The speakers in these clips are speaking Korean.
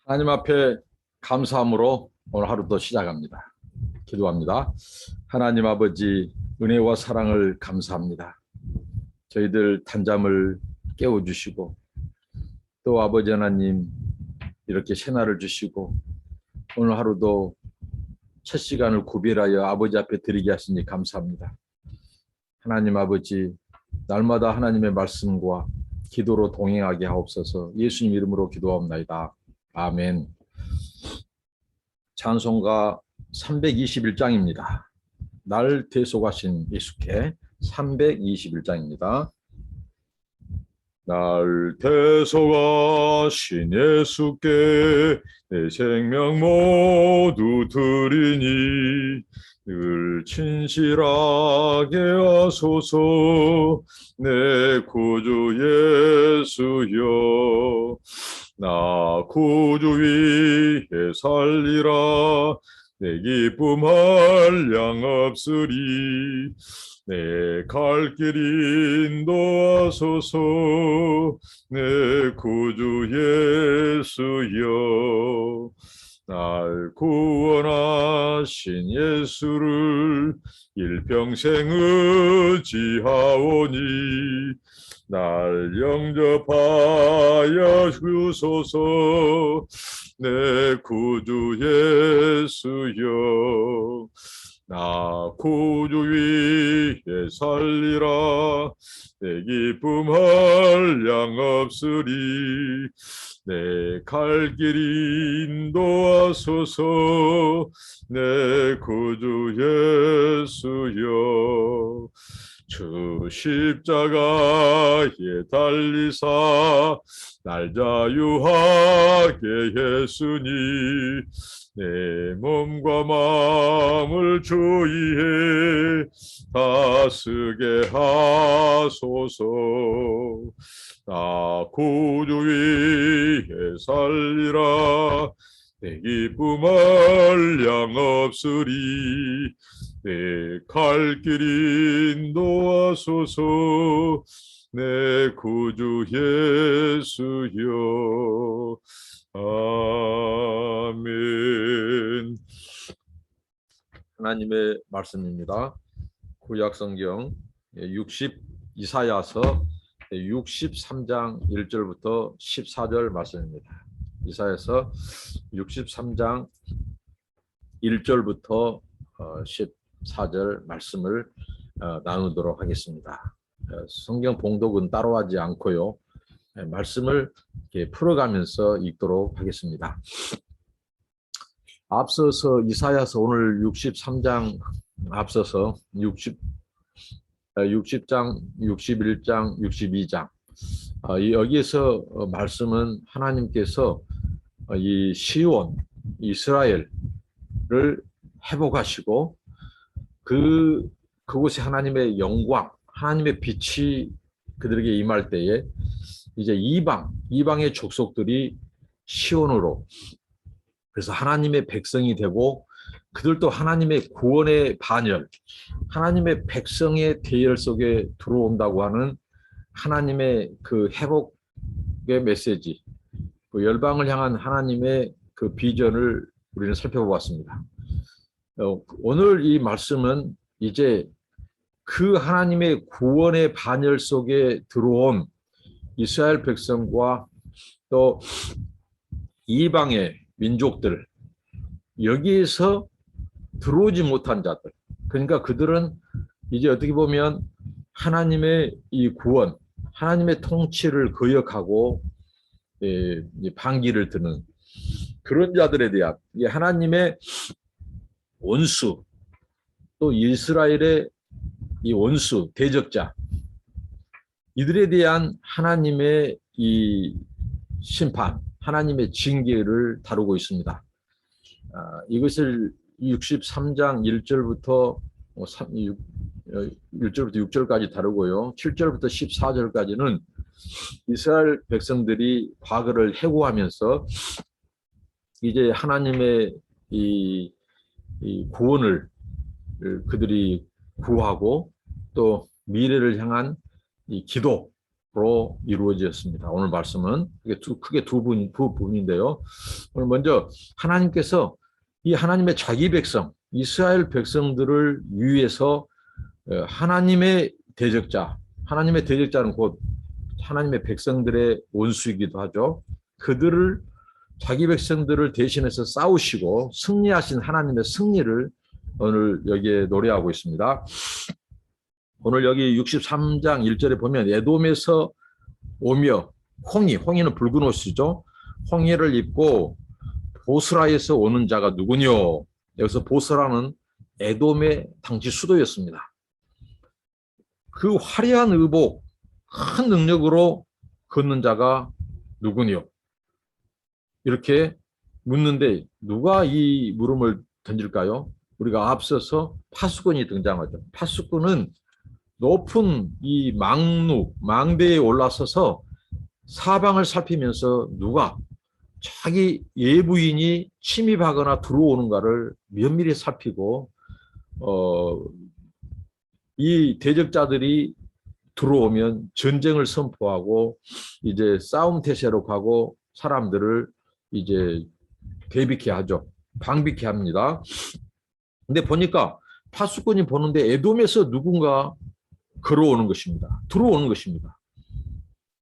하나님 앞에 감사함으로 오늘 하루도 시작합니다. 기도합니다. 하나님 아버지, 은혜와 사랑을 감사합니다. 저희들 단잠을 깨워주시고, 또 아버지 하나님 이렇게 새날을 주시고, 오늘 하루도 첫 시간을 구별하여 아버지 앞에 드리게 하시니 감사합니다. 하나님 아버지, 날마다 하나님의 말씀과 기도로 동행하게 하옵소서. 예수님 이름으로 기도하옵나이다. 아멘. 찬송가 321장입니다. 날 대속하신 예수께 321장입니다. 날 대속하신 예수께 내 생명 모두 드리니 늘 진실하게 하소서. 내 구주 예수여, 나 구주 위에 살리라. 내 기쁨 한량없으리. 내 갈 길 인도하소서. 내 구주 예수여, 날 구원하신 예수를 일평생 의지하오니 날 영접하여 주소서. 내 구주 예수여, 나 구주 위에 살리라. 내 기쁨 한량없으리. 내 갈 길 인도하소서. 내 구주 예수여, 주 십자가에 달리사 날 자유하게 했으니 내 몸과 마음을 주의해 다스게 하소서. 나 구주 위에 살리라. 내 기쁨 한량없으리. 내 갈 길 인도하소서. 내 구주 예수여. 아멘. 하나님의 말씀입니다. 구약성경 이사야서 63장 1절부터 14절 말씀입니다. 이사야서 63장 1절부터 14절 말씀을 나누도록 하겠습니다. 성경 봉독은 따로 하지 않고요, 말씀을 이렇게 풀어가면서 읽도록 하겠습니다. 앞서서 이사야서 오늘 63장 앞서서 60장, 61장, 62장 여기에서 말씀은 하나님께서 이 시온, 이스라엘을 회복하시고 그곳에 하나님의 영광, 하나님의 빛이 그들에게 임할 때에 이제 이방의 족속들이 시온으로, 그래서 하나님의 백성이 되고 그들도 하나님의 구원의 반열, 하나님의 백성의 대열 속에 들어온다고 하는 하나님의 그 회복의 메시지, 그 열방을 향한 하나님의 그 비전을 우리는 살펴보았습니다. 오늘 이 말씀은 이제 그 하나님의 구원의 반열 속에 들어온 이스라엘 백성과 또 이방의 민족들, 여기에서 들어오지 못한 자들, 그러니까 그들은 이제 어떻게 보면 하나님의 이 구원, 하나님의 통치를 거역하고 반기를 드는 그런 자들에 대한 하나님의 원수, 또 이스라엘의 이 원수, 대적자, 이들에 대한 하나님의 이 심판, 하나님의 징계를 다루고 있습니다. 이것을 63장 1절부터 6절까지 다루고요, 7절부터 14절까지는 이스라엘 백성들이 과거를 해고하면서 이제 하나님의 이 구원을 그들이 구하고 또 미래를 향한 이 기도, 이루어졌습니다. 오늘 말씀은 크게 두 부분인데요. 오늘 먼저 하나님께서 이 하나님의 자기 백성, 이스라엘 백성들을 위해서 하나님의 대적자는 곧 하나님의 백성들의 원수이기도 하죠. 그들을 자기 백성들을 대신해서 싸우시고 승리하신 하나님의 승리를 오늘 여기에 노래하고 있습니다. 오늘 여기 63장 1절에 보면 에돔에서 오며 홍이는 붉은 옷이죠. 홍이를 입고 보스라에서 오는 자가 누구뇨? 여기서 보스라는 에돔의 당시 수도였습니다. 그 화려한 의복, 큰 능력으로 걷는 자가 누구뇨? 이렇게 묻는데 누가 이 물음을 던질까요? 우리가 앞서서 파수꾼이 등장하죠. 파수꾼은 높은 이 망대에 올라서서 사방을 살피면서 누가 자기 예부인이 침입하거나 들어오는가를 면밀히 살피고 이 대적자들이 들어오면 전쟁을 선포하고 이제 싸움 태세로 가고 사람들을 이제 대비케 하죠. 방비케 합니다. 근데 보니까 파수꾼이 보는데 에돔에서 누군가 걸어오는 것입니다. 들어오는 것입니다.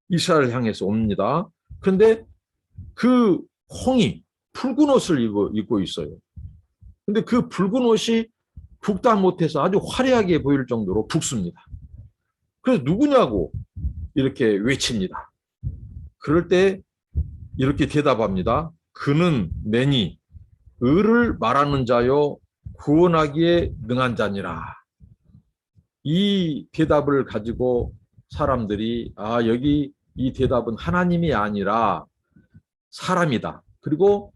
이스라엘 향해서 옵니다. 그런데 그 홍이 붉은 옷을 입고 있어요. 근데 그 붉은 옷이 붉다 못해서 아주 화려하게 보일 정도로 붉습니다. 그래서 누구냐고 이렇게 외칩니다. 그럴 때 이렇게 대답합니다. 그는 내니 의를 말하는 자요 구원하기에 능한 자니라. 이 대답을 가지고 사람들이 여기 이 대답은 하나님이 아니라 사람이다. 그리고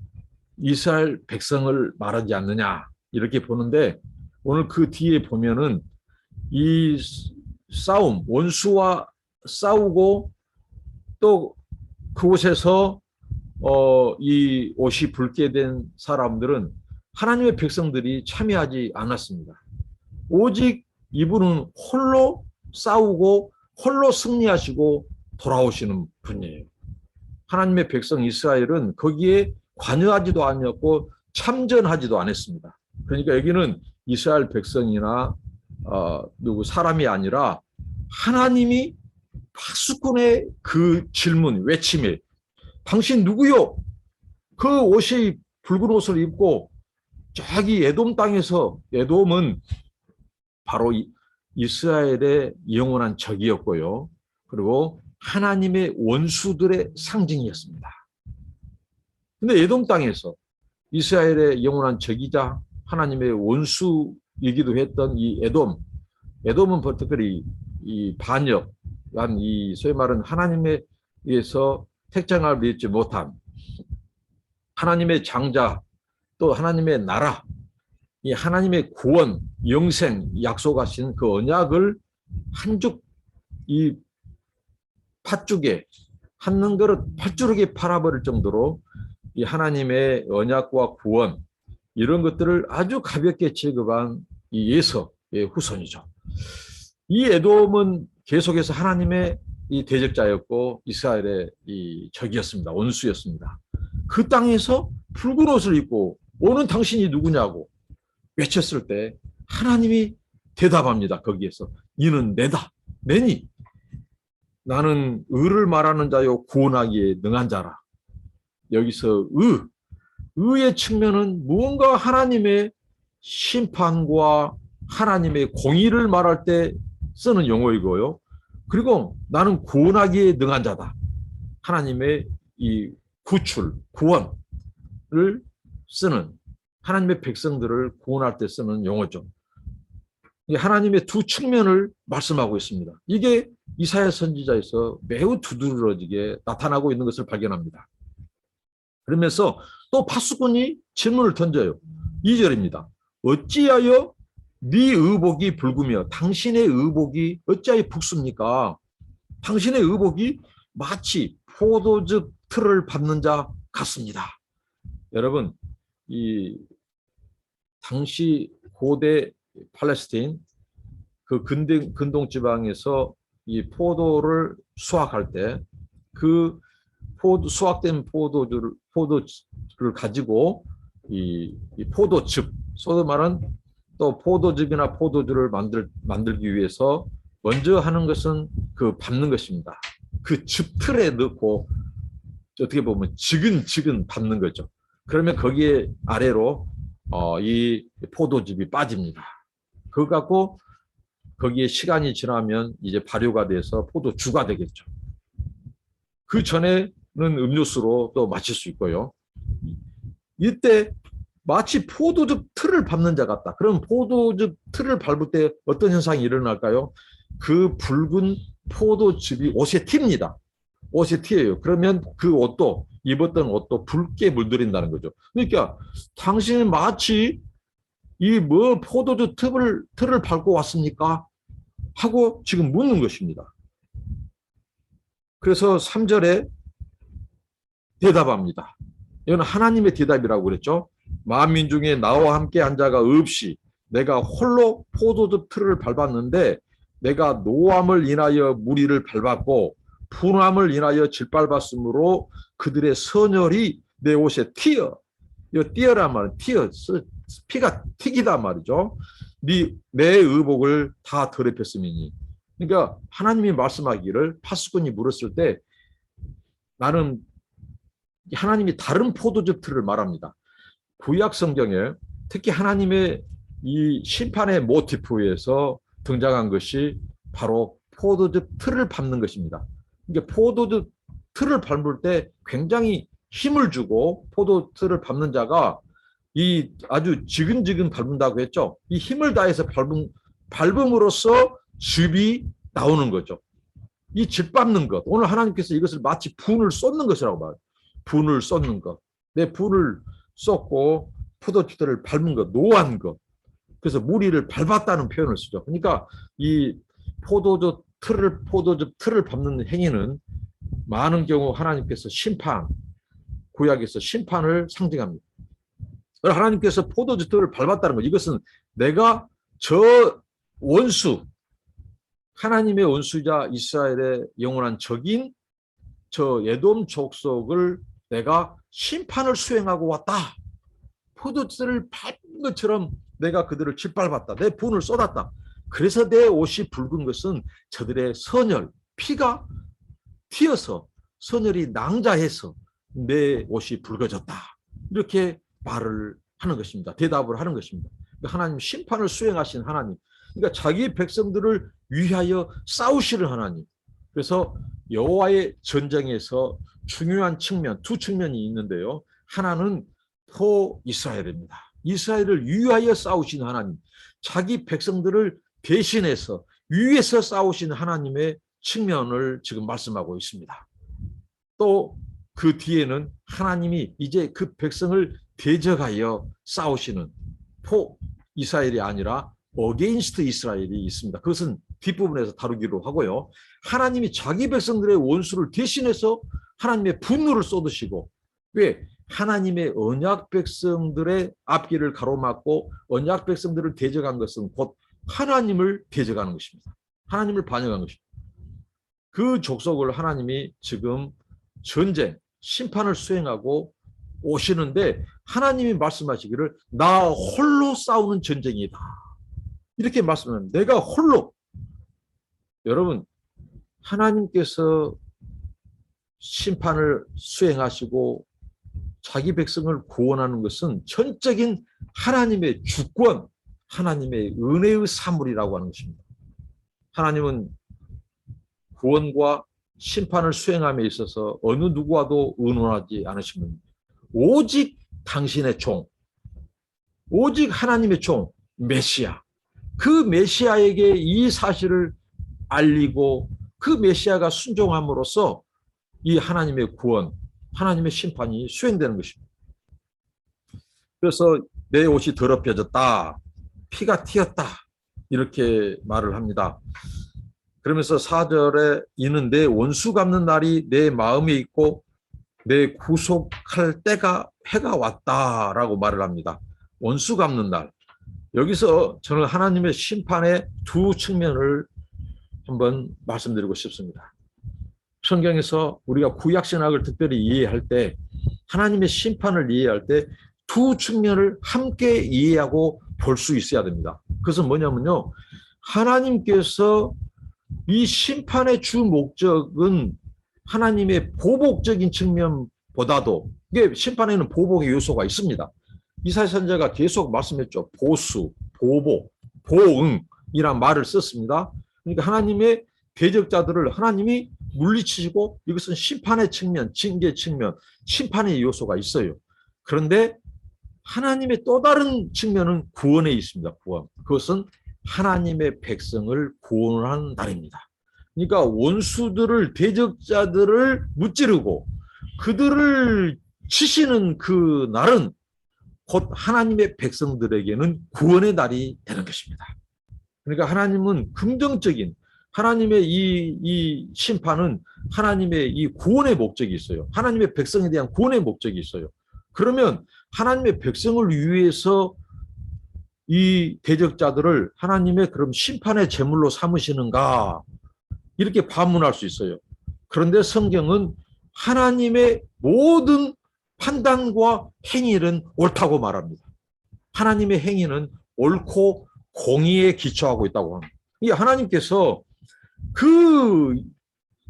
이스라엘 백성을 말하지 않느냐 이렇게 보는데 오늘 그 뒤에 보면은 이 싸움, 원수와 싸우고 또 그곳에서 이 옷이 붉게 된 사람들은 하나님의 백성들이 참여하지 않았습니다. 오직 이분은 홀로 싸우고 홀로 승리하시고 돌아오시는 분이에요. 하나님의 백성 이스라엘은 거기에 관여하지도 않았고 참전하지도 않았습니다. 그러니까 여기는 이스라엘 백성이나 누구 사람이 아니라 하나님이 파수꾼의 그 질문, 외침에 당신 누구요? 그 옷이 붉은 옷을 입고 저기 에돔 땅에서 에돔은 바로 이스라엘의 영원한 적이었고요. 그리고 하나님의 원수들의 상징이었습니다. 근데 에돔 땅에서 이스라엘의 영원한 적이자 하나님의 원수이기도 했던 이 에돔은 특별히 이 반역한 이 소위 말하는 하나님에 의해서 택정을 믿지 못한 하나님의 장자 또 하나님의 나라 이 하나님의 구원 영생 약속하신 그 언약을 한죽 이 팥죽에 한 그릇 팥주르게 팔아버릴 정도로 이 하나님의 언약과 구원 이런 것들을 아주 가볍게 취급한 이 예서의 후손이죠. 이 에돔은 계속해서 하나님의 이 대적자였고 이스라엘의 이 적이었습니다. 원수였습니다. 그 땅에서 붉은 옷을 입고 오는 당신이 누구냐고 외쳤을 때 하나님이 대답합니다. 거기에서 이는 내니 나는 의를 말하는 자요 구원하기에 능한 자라. 여기서 의의 측면은 무언가 하나님의 심판과 하나님의 공의를 말할 때 쓰는 용어이고요. 그리고 나는 구원하기에 능한 자다. 하나님의 이 구원을 쓰는 하나님의 백성들을 구원할 때 쓰는 용어죠. 하나님의 두 측면을 말씀하고 있습니다. 이게 이사야 선지자에서 매우 두드러지게 나타나고 있는 것을 발견합니다. 그러면서 또 파수꾼이 질문을 던져요. 2절입니다. 어찌하여 네 의복이 붉으며 당신의 의복이 어찌하여 붉습니까? 당신의 의복이 마치 포도즙 틀을 밟는 자 같습니다. 여러분, 이 당시 고대 팔레스타인 그 근동 지방에서 이 포도를 수확할 때 그 수확된 포도주를 가지고 이 포도즙, 소위 말은 또 포도즙이나 포도주를 만들기 위해서 먼저 하는 것은 그 밟는 것입니다. 그 즙틀에 넣고 어떻게 보면 지근지근 밟는 거죠. 그러면 거기에 아래로 이 포도즙이 빠집니다. 그거 갖고 거기에 시간이 지나면 이제 발효가 돼서 포도주가 되겠죠. 그 전에는 음료수로 또 마실 수 있고요. 이때 마치 포도즙 틀을 밟는 자 같다. 그럼 포도즙 틀을 밟을 때 어떤 현상이 일어날까요? 그 붉은 포도즙이 옷에 튑니다. 옷에 튀어요. 그러면 그 옷도, 입었던 옷도 붉게 물들인다는 거죠. 그러니까 당신이 마치 이 포도즙 틀을 밟고 왔습니까? 하고 지금 묻는 것입니다. 그래서 3절에 대답합니다. 이건 하나님의 대답이라고 그랬죠. 만민 중에 나와 함께 한 자가 없이 내가 홀로 포도즙 틀을 밟았는데 내가 노함을 인하여 무리를 밟았고 분함을 인하여 짓밟았으므로 그들의 선혈이 내 옷에 튀어. 이 튀어란 말은 튀어. 피가 튀기다 말이죠. 내 의복을 다 더럽혔음이니. 그러니까 하나님이 말씀하기를 파수꾼이 물었을 때 나는 하나님이 다른 포도즙 틀을 말합니다. 구약 성경에 특히 하나님의 이 심판의 모티프에서 등장한 것이 바로 포도즙 틀을 밟는 것입니다. 그러니까 포도즙 틀을 밟을 때 굉장히 힘을 주고 포도 틀을 밟는 자가 이 아주 지근지근 밟는다고 했죠. 이 힘을 다해서 밟음으로써 즙이 나오는 거죠. 이 즙 밟는 것. 오늘 하나님께서 이것을 마치 분을 쏟는 것이라고 말해요. 분을 쏟는 것. 내 분을 쏟고 포도주들을 밟은 것, 노한 것. 그래서 무리를 밟았다는 표현을 쓰죠. 그러니까 이 포도즙 틀을 밟는 행위는 많은 경우 하나님께서 구약에서 심판을 상징합니다. 하나님께서 포도즙 틀을 밟았다는 것. 이것은 내가 저 원수, 하나님의 원수자 이스라엘의 영원한 적인 저 에돔 족속을 내가 심판을 수행하고 왔다. 포도주를 밟은 것처럼 내가 그들을 짓밟았다. 내 분을 쏟았다. 그래서 내 옷이 붉은 것은 저들의 선혈, 피가 튀어서 선혈이 낭자해서 내 옷이 붉어졌다. 이렇게 말을 하는 것입니다. 대답을 하는 것입니다. 하나님 심판을 수행하신 하나님. 그러니까 자기 백성들을 위하여 싸우시는 하나님. 그래서 여호와의 전쟁에서 중요한 측면, 두 측면이 있는데요. 하나는 이스라엘입니다. 이스라엘을 위하여 싸우신 하나님. 자기 백성들을 대신해서 위에서 싸우신 하나님의 측면을 지금 말씀하고 있습니다. 또 그 뒤에는 하나님이 이제 그 백성을 대적하여 싸우시는 이스라엘이 아니라 어게인스트 이스라엘이 있습니다. 그것은 뒷부분에서 다루기로 하고요. 하나님이 자기 백성들의 원수를 대신해서 하나님의 분노를 쏟으시고, 왜? 하나님의 언약 백성들의 앞길을 가로막고 언약 백성들을 대적한 것은 곧 하나님을 대적하는 것입니다. 하나님을 반역한 것입니다. 그 족속을 하나님이 지금 전쟁, 심판을 수행하고 오시는데 하나님이 말씀하시기를 나 홀로 싸우는 전쟁이다. 이렇게 말씀합니다. 내가 홀로. 여러분, 하나님께서 심판을 수행하시고 자기 백성을 구원하는 것은 전적인 하나님의 주권, 하나님의 은혜의 사물이라고 하는 것입니다. 하나님은 구원과 심판을 수행함에 있어서 어느 누구와도 의논하지 않으십니다. 오직 당신의 종, 오직 하나님의 종, 메시아. 그 메시아에게 이 사실을 알리고 그 메시아가 순종함으로써 이 하나님의 구원, 하나님의 심판이 수행되는 것입니다. 그래서 내 옷이 더럽혀졌다. 피가 튀었다. 이렇게 말을 합니다. 그러면서 4절에 이는 내 원수 갚는 날이 내 마음에 있고 내 구속할 때가 해가 왔다라고 말을 합니다. 원수 갚는 날. 여기서 저는 하나님의 심판의 두 측면을 한번 말씀드리고 싶습니다. 성경에서 우리가 구약 신학을 특별히 이해할 때 하나님의 심판을 이해할 때 두 측면을 함께 이해하고 볼 수 있어야 됩니다. 그것은 뭐냐면요. 하나님께서 이 심판의 주 목적은 하나님의 보복적인 측면보다도 이게 심판에는 보복의 요소가 있습니다. 이사야 선지자가 계속 말씀했죠. 보수, 보복, 보응이란 말을 썼습니다. 그러니까 하나님의 대적자들을 하나님이 물리치시고 이것은 심판의 측면, 징계 측면, 심판의 요소가 있어요. 그런데 하나님의 또 다른 측면은 구원에 있습니다. 구원. 그것은 하나님의 백성을 구원하는 날입니다. 그러니까 원수들을, 대적자들을 무찌르고 그들을 치시는 그 날은 곧 하나님의 백성들에게는 구원의 날이 되는 것입니다. 그러니까 하나님은 긍정적인 하나님의 이 심판은 하나님의 이 구원의 목적이 있어요. 하나님의 백성에 대한 구원의 목적이 있어요. 그러면 하나님의 백성을 위해서 이 대적자들을 하나님의 그럼 심판의 제물로 삼으시는가? 이렇게 반문할 수 있어요. 그런데 성경은 하나님의 모든 판단과 행위는 옳다고 말합니다. 하나님의 행위는 옳고 공의에 기초하고 있다고 합니다. 이 하나님께서 그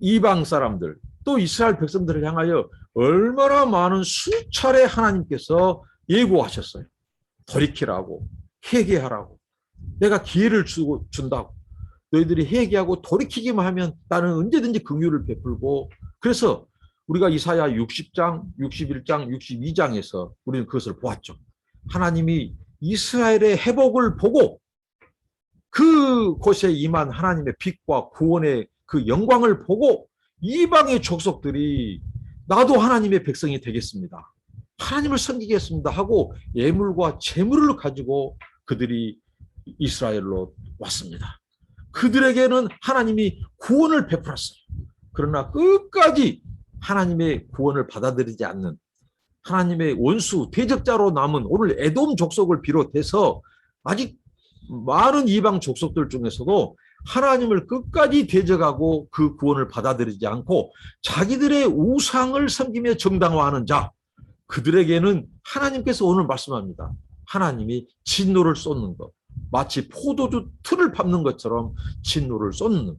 이방 사람들 또 이스라엘 백성들을 향하여 얼마나 많은 수차례 하나님께서 예고하셨어요. 돌이키라고, 회개하라고, 내가 기회를 준다고. 너희들이 회개하고 돌이키기만 하면 나는 언제든지 긍휼을 베풀고. 그래서 우리가 이사야 60장, 61장, 62장에서 우리는 그것을 보았죠. 하나님이 이스라엘의 회복을 보고 그곳에 임한 하나님의 빛과 구원의 그 영광을 보고 이방의 족속들이 나도 하나님의 백성이 되겠습니다. 하나님을 섬기겠습니다 하고 예물과 제물을 가지고 그들이 이스라엘로 왔습니다. 그들에게는 하나님이 구원을 베풀었어요. 그러나 끝까지 하나님의 구원을 받아들이지 않는 하나님의 원수, 대적자로 남은 오늘 에돔 족속을 비롯해서 아직 많은 이방 족속들 중에서도 하나님을 끝까지 대적하고 그 구원을 받아들이지 않고 자기들의 우상을 섬기며 정당화하는 자, 그들에게는 하나님께서 오늘 말씀합니다. 하나님이 진노를 쏟는 것, 마치 포도주 틀을 밟는 것처럼 진노를 쏟는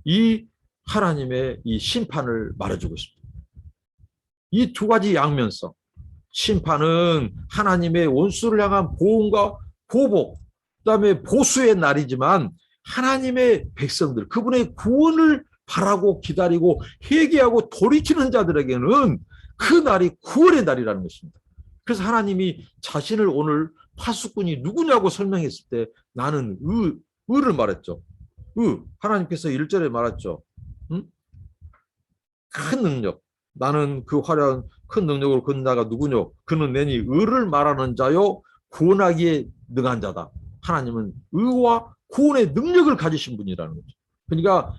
이 하나님의 이 심판을 말해주고 있습니다. 이 두 가지 양면성, 심판은 하나님의 원수를 향한 보응과 보복, 그다음에 보수의 날이지만 하나님의 백성들, 그분의 구원을 바라고 기다리고 회개하고 돌이키는 자들에게는 그 날이 구원의 날이라는 것입니다. 그래서 하나님이 자신을 오늘 파수꾼이 누구냐고 설명했을 때 나는 의를 말했죠. 하나님께서 1절에 말했죠. 큰 능력. 나는 그 화려한 큰 능력으로 그 자가 누구뇨? 그는 내니 의를 말하는 자요 구원하기에 능한 자다. 하나님은 의와 구원의 능력을 가지신 분이라는 거죠. 그러니까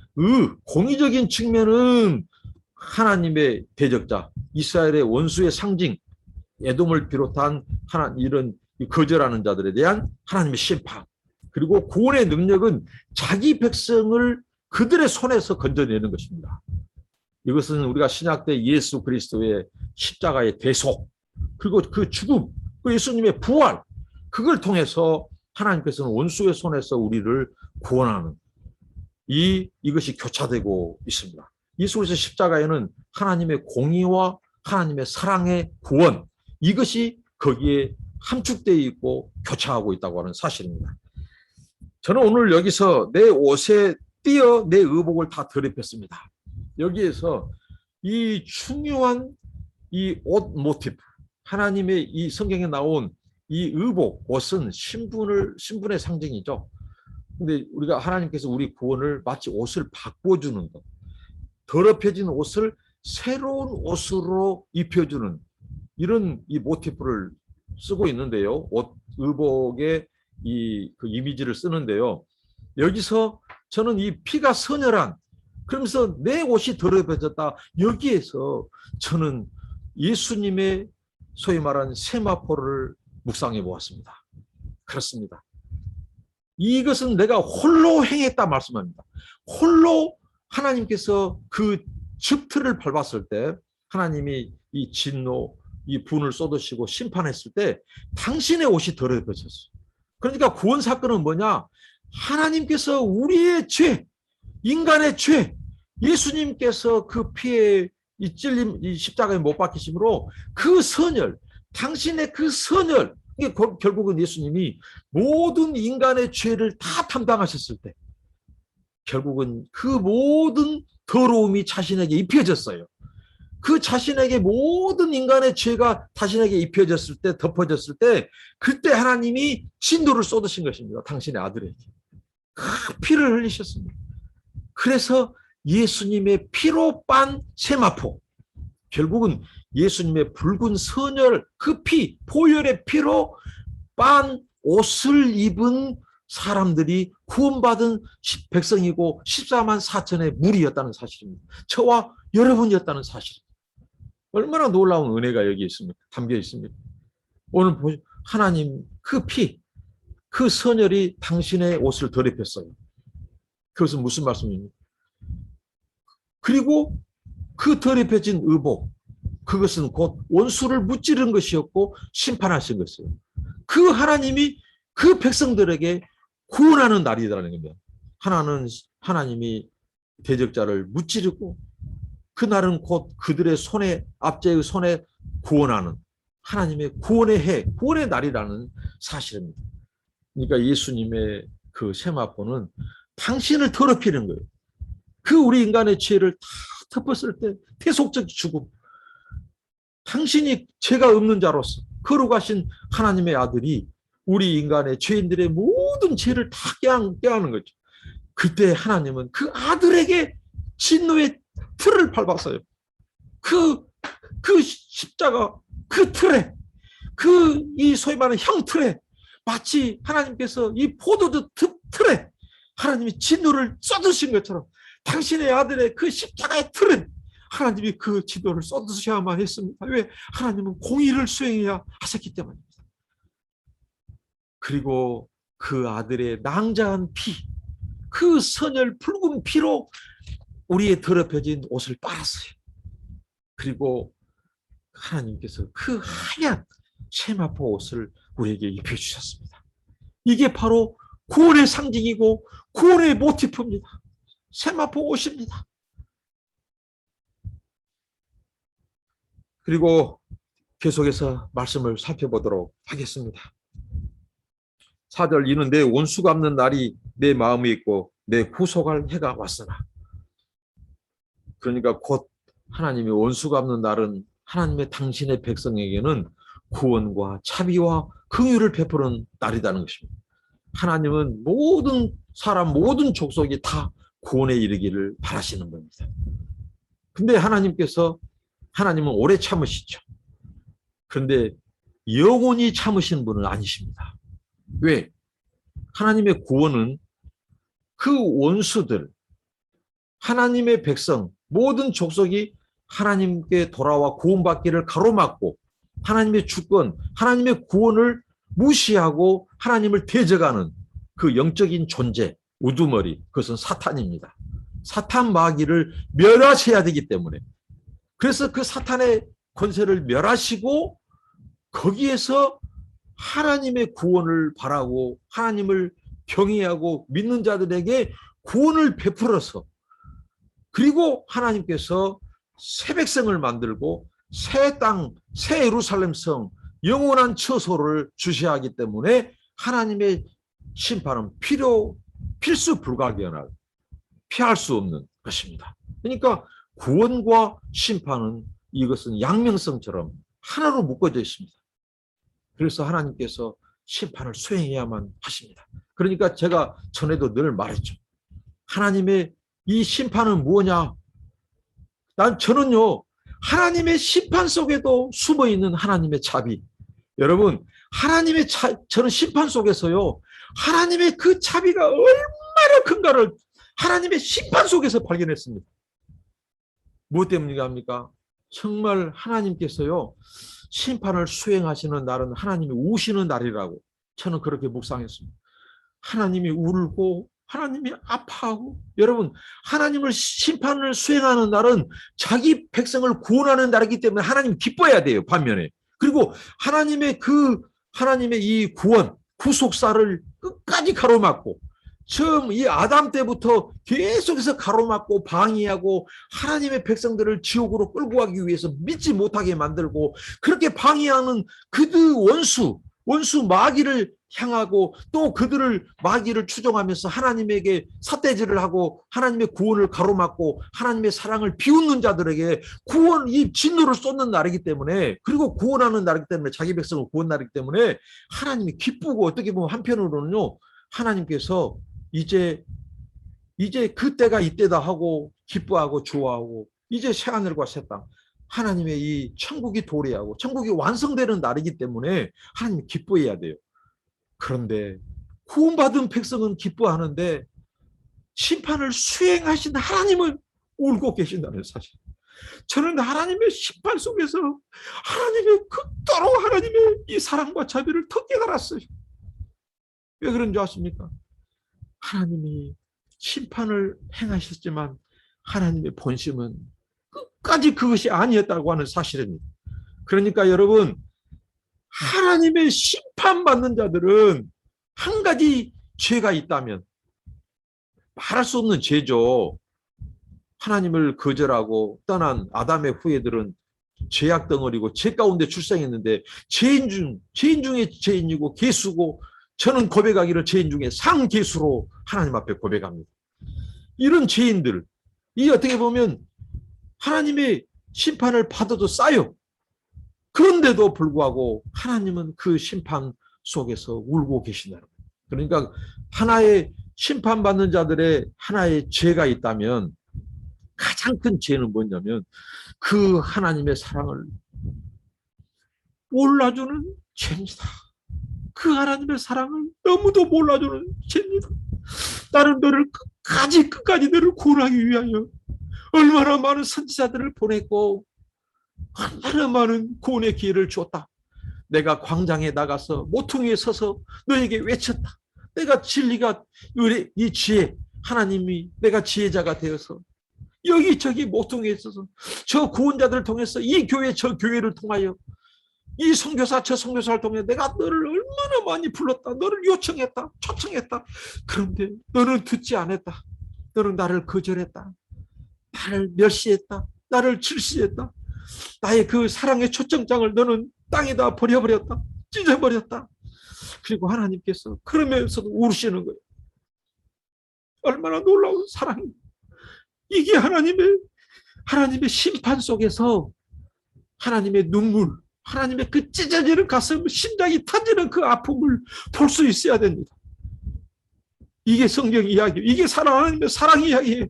공의적인 측면은 하나님의 대적자, 이스라엘의 원수의 상징, 에돔을 비롯한 이런 거절하는 자들에 대한 하나님의 심판, 그리고 구원의 능력은 자기 백성을 그들의 손에서 건져내는 것입니다. 이것은 우리가 신약 때 예수 그리스도의 십자가의 대속, 그리고 그 죽음, 그 예수님의 부활, 그걸 통해서 하나님께서는 원수의 손에서 우리를 구원하는 이것이 교차되고 있습니다. 예수 그리스도 십자가에는 하나님의 공의와 하나님의 사랑의 구원, 이것이 거기에 함축되어 있고 교차하고 있다고 하는 사실입니다. 저는 오늘 여기서 내 옷에 띄어 내 의복을 다 더럽혔습니다. 여기에서 이 중요한 이 옷 모티브, 하나님의 이 성경에 나온 이 의복, 옷은 신분의 상징이죠. 근데 우리가 하나님께서 우리 구원을 마치 옷을 바꿔주는 것, 더럽혀진 옷을 새로운 옷으로 입혀주는 이런 이 모티프를 쓰고 있는데요. 옷, 의복의 그 이미지를 쓰는데요. 여기서 저는 이 피가 선혈한, 그러면서 내 옷이 더럽혀졌다. 여기에서 저는 예수님의 소위 말하는 세마포를 묵상해 보았습니다. 그렇습니다. 이것은 내가 홀로 행했다 말씀합니다. 홀로 하나님께서 그 즙틀을 밟았을 때 하나님이 이 진노, 이 분을 쏟으시고 심판했을 때 당신의 옷이 더럽혀졌어요. 그러니까 구원 사건은 뭐냐? 하나님께서 우리의 죄, 인간의 죄, 예수님께서 그 피에 이 찔림, 이 십자가에 못 박히심으로 그 선열, 당신의 그 선열, 이게 결국은 예수님이 모든 인간의 죄를 다 담당하셨을 때 결국은 그 모든 더러움이 자신에게 입혀졌어요. 그 자신에게 모든 인간의 죄가 자신에게 입혀졌을 때, 덮어졌을 때 그때 하나님이 진노를 쏟으신 것입니다. 당신의 아들에게. 그 피를 흘리셨습니다. 그래서 예수님의 피로 빤 세마포, 결국은 예수님의 붉은 선열, 그 피, 보혈의 피로 빤 옷을 입은 사람들이 구원받은 백성이고 14만 4천의 무리였다는 사실입니다. 저와 여러분이었다는 사실입니다. 얼마나 놀라운 은혜가 여기 있습니까? 담겨 있습니다. 오늘 하나님 그 피, 그 선열이 당신의 옷을 더럽혔어요. 그것은 무슨 말씀입니까? 그리고 그 더럽혀진 의복, 그것은 곧 원수를 무찌른 것이었고 심판하신 것이에요. 그 하나님이 그 백성들에게 구원하는 날이라는 겁니다. 하나는 하나님이 대적자를 무찌르고 그날은 곧 그들의 손에, 압제의 손에 구원하는 하나님의 구원의 해, 구원의 날이라는 사실입니다. 그러니까 예수님의 그 세마포는 당신을 더럽히는 거예요. 그 우리 인간의 죄를 다 덮었을 때 대속적 죽음, 당신이 죄가 없는 자로서 거룩하신 하나님의 아들이 우리 인간의 죄인들의 모든 죄를 다 껴안는 거죠. 그때 하나님은 그 아들에게 진노의 틀을 밟았어요. 그 십자가, 그 틀에, 이 소위 말하는 형틀에 마치 하나님께서 이 포도주 틀에 하나님이 진노를 쏟으신 것처럼 당신의 아들의 그 십자가의 틀은 하나님이 그 진노를 쏟으셔야만 했습니다. 왜? 하나님은 공의를 수행해야 하셨기 때문입니다. 그리고 그 아들의 낭자한 피, 그 선열 붉은 피로 우리의 더럽혀진 옷을 빨았어요. 그리고 하나님께서 그 하얀 세마포 옷을 우리에게 입혀주셨습니다. 이게 바로 구원의 상징이고 구원의 모티프입니다. 세마포 옷입니다. 그리고 계속해서 말씀을 살펴보도록 하겠습니다. 4절, 이는 내 원수 갚는 날이 내 마음에 있고 내 구속할 해가 왔으나. 그러니까 곧 하나님이 원수 갚는 날은 하나님의 당신의 백성에게는 구원과 자비와 긍휼을 베푸는 날이라는 것입니다. 하나님은 모든 사람, 모든 족속이 다 구원에 이르기를 바라시는 겁니다. 근데 하나님은 오래 참으시죠. 그런데 영원히 참으시는 분은 아니십니다. 왜? 하나님의 구원은 그 원수들, 하나님의 백성, 모든 족속이 하나님께 돌아와 구원받기를 가로막고 하나님의 주권, 하나님의 구원을 무시하고 하나님을 대적하는 그 영적인 존재, 우두머리, 그것은 사탄입니다. 사탄 마귀를 멸하셔야 되기 때문에, 그래서 그 사탄의 권세를 멸하시고 거기에서 하나님의 구원을 바라고 하나님을 경외하고 믿는 자들에게 구원을 베풀어서, 그리고 하나님께서 새 백성을 만들고 새 땅, 새 예루살렘 성, 영원한 처소를 주셔야 하기 때문에 하나님의 심판은 필수 불가결할, 피할 수 없는 것입니다. 그러니까 구원과 심판은 이것은 양면성처럼 하나로 묶어져 있습니다. 그래서 하나님께서 심판을 수행해야만 하십니다. 그러니까 제가 전에도 늘 말했죠. 하나님의 이 심판은 뭐냐? 저는요, 하나님의 심판 속에도 숨어있는 하나님의 자비. 여러분, 저는 심판 속에서요, 하나님의 그 자비가 얼마나 큰가를 하나님의 심판 속에서 발견했습니다. 무엇 때문입니까? 정말 하나님께서요, 심판을 수행하시는 날은 하나님이 우시는 날이라고 저는 그렇게 묵상했습니다. 하나님이 울고 하나님이 아파하고, 여러분, 하나님을 심판을 수행하는 날은 자기 백성을 구원하는 날이기 때문에 하나님 기뻐해야 돼요. 반면에. 그리고 하나님의 이 구원, 구속사를 끝까지 가로막고, 처음 이 아담 때부터 계속해서 가로막고 방해하고 하나님의 백성들을 지옥으로 끌고 가기 위해서 믿지 못하게 만들고, 그렇게 방해하는 그들 원수 마귀를 향하고, 또 그들을 마귀를 추종하면서 하나님에게 삿대질을 하고 하나님의 구원을 가로막고 하나님의 사랑을 비웃는 자들에게 이 진노를 쏟는 날이기 때문에, 그리고 구원하는 날이기 때문에, 자기 백성을 구원 날이기 때문에 하나님이 기쁘고, 어떻게 보면 한편으로는요, 하나님께서 이제 그때가 이때다 하고 기뻐하고 좋아하고, 이제 새하늘과 새 땅, 하나님의 이 천국이 도래하고 천국이 완성되는 날이기 때문에 하나님이 기뻐해야 돼요. 그런데 구원받은 백성은 기뻐하는데 심판을 수행하신 하나님은 울고 계신다는 사실. 저는 하나님의 심판 속에서 하나님의 극도로 하나님의 이 사랑과 자비를 더 깨달았어요. 왜 그런 줄 아십니까? 하나님이 심판을 행하셨지만 하나님의 본심은 끝까지 그것이 아니었다고 하는 사실입니다. 그러니까 여러분, 하나님의 심판받는 자들은 한 가지 죄가 있다면, 말할 수 없는 죄죠. 하나님을 거절하고 떠난 아담의 후예들은 죄악 덩어리고 죄 가운데 출생했는데 죄인 중에 죄인이고 개수고, 저는 고백하기를 죄인 중에 상개수로 하나님 앞에 고백합니다. 이런 죄인들, 이 어떻게 보면 하나님의 심판을 받아도 싸요. 그런데도 불구하고 하나님은 그 심판 속에서 울고 계신다는 거예요. 그러니까 하나의 심판받는 자들의 하나의 죄가 있다면, 가장 큰 죄는 뭐냐면 그 하나님의 사랑을 몰라주는 죄입니다. 그 하나님의 사랑을 너무도 몰라주는 죄입니다. 나는 너를 끝까지 너를 구원하기 위하여 얼마나 많은 선지자들을 보냈고 얼마나 많은 구원의 기회를 주었다. 내가 광장에 나가서 모퉁이에 서서 너에게 외쳤다. 내가 진리가, 이 지혜, 하나님이 내가 지혜자가 되어서 여기저기 모퉁이에 있어서 저 구원자들을 통해서 이 교회 저 교회를 통하여 이 선교사 저 선교사를 통해 내가 너를 얼마나 많이 불렀다. 너를 요청했다. 초청했다. 그런데 너는 듣지 않았다. 너는 나를 거절했다. 나를 멸시했다. 나를 질시했다. 나의 그 사랑의 초청장을 너는 땅에다 버려버렸다. 찢어버렸다. 그리고 하나님께서 그러면서도 울으시는 거예요. 얼마나 놀라운 사랑입니다. 이게 하나님의 심판 속에서 하나님의 눈물, 하나님의 그 찢어지는 가슴, 심장이 터지는 그 아픔을 볼 수 있어야 됩니다. 이게 성경 이야기예요. 이게 하나님의 사랑 이야기예요.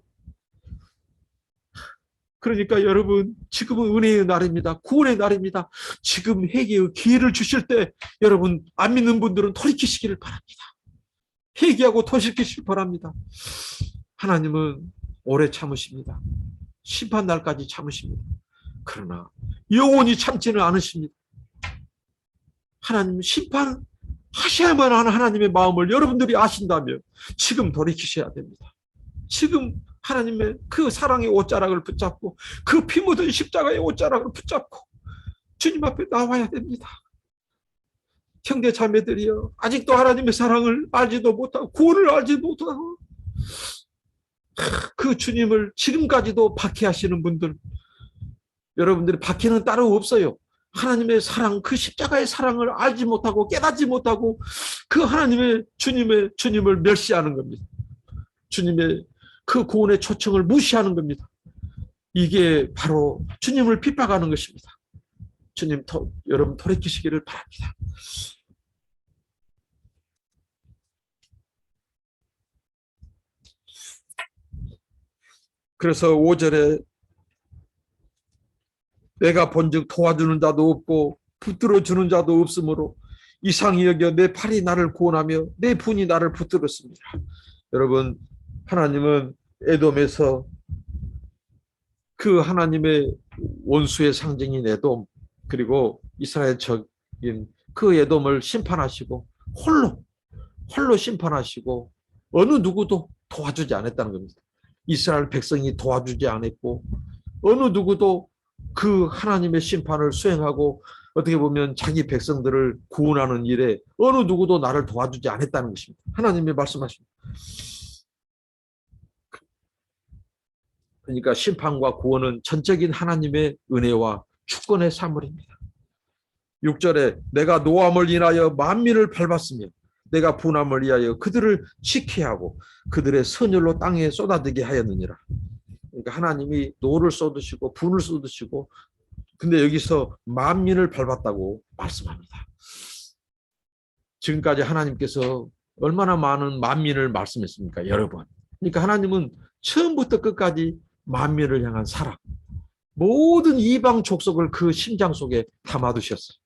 그러니까 여러분, 지금은 은혜의 날입니다. 구원의 날입니다. 지금 회개의 기회를 주실 때 여러분, 안 믿는 분들은 돌이키시기를 바랍니다. 회개하고 돌이키시길 바랍니다. 하나님은 오래 참으십니다. 심판 날까지 참으십니다. 그러나 영원히 참지는 않으십니다. 하나님 심판하셔야만 하는 하나님의 마음을 여러분들이 아신다면 지금 돌이키셔야 됩니다. 지금 하나님의 그 사랑의 옷자락을 붙잡고 그 피 묻은 십자가의 옷자락을 붙잡고 주님 앞에 나와야 됩니다. 형제 자매들이여, 아직도 하나님의 사랑을 알지도 못하고 구원을 알지 못하고 그 주님을 지금까지도 박해하시는 분들, 여러분들이 박해는 따로 없어요. 하나님의 사랑, 그 십자가의 사랑을 알지 못하고 깨닫지 못하고 그 하나님의 주님을 멸시하는 겁니다. 주님의 그 구원의 초청을 무시하는 겁니다. 이게 바로 주님을 핍박하는 것입니다. 주님, 여러분 돌이키시기를 바랍니다. 그래서 5절에 내가 본즉 도와주는 자도 없고 붙들어 주는 자도 없으므로 이상히 여겨 내 팔이 나를 구원하며 내 분이 나를 붙들었습니다. 여러분, 하나님은 에돔에서 그 하나님의 원수의 상징인 에돔, 그리고 이스라엘 적인 그 에돔을 심판하시고 홀로 심판하시고 어느 누구도 도와주지 않았다는 겁니다. 이스라엘 백성이 도와주지 않았고 어느 누구도 그 하나님의 심판을 수행하고 어떻게 보면 자기 백성들을 구원하는 일에 어느 누구도 나를 도와주지 않았다는 것입니다. 하나님이 말씀하십니다. 그러니까 심판과 구원은 전적인 하나님의 은혜와 주권의 사물입니다. 6절에 내가 노함을 인하여 만민을 밟았으며 내가 분함을 위하여 그들을 지켜야 하고 그들의 선율로 땅에 쏟아지게 하였느니라. 그러니까 하나님이 노를 쏟으시고 분을 쏟으시고 근데 여기서 만민을 밟았다고 말씀합니다. 지금까지 하나님께서 얼마나 많은 만민을 말씀했습니까? 여러 번. 그러니까 하나님은 처음부터 끝까지 만민을 향한 사랑, 모든 이방 족속을 그 심장 속에 담아두셨어요.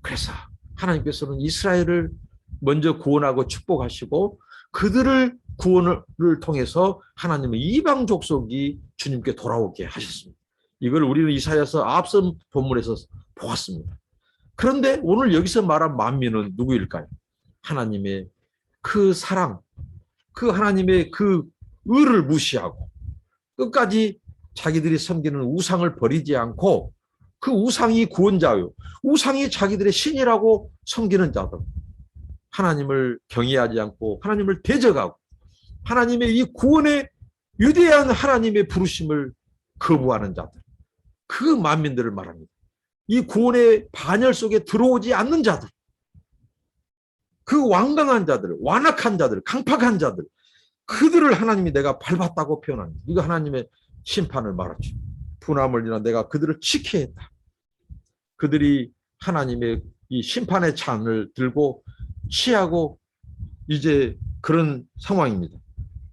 그래서 하나님께서는 이스라엘을 먼저 구원하고 축복하시고 그들을 구원을 통해서 하나님은 이방 족속이 주님께 돌아오게 하셨습니다. 이걸 우리는 이사야서 앞선 본문에서 보았습니다. 그런데 오늘 여기서 말한 만민은 누구일까요? 하나님의 그 사랑, 그 하나님의 그 의를 무시하고 끝까지 자기들이 섬기는 우상을 버리지 않고 그 우상이 구원자요, 우상이 자기들의 신이라고 섬기는 자들, 하나님을 경외하지 않고 하나님을 대적하고 하나님의 이 구원의 위대한 하나님의 부르심을 거부하는 자들, 그 만민들을 말합니다. 이 구원의 반열 속에 들어오지 않는 자들, 그 완강한 자들, 완악한 자들, 강팍한 자들, 그들을 하나님이 내가 밟았다고 표현합니다. 이거 하나님의 심판을 말하죠. 분함을 인하 내가 그들을 지켜야 했다. 그들이 하나님의 이 심판의 창을 들고 취하고 이제 그런 상황입니다.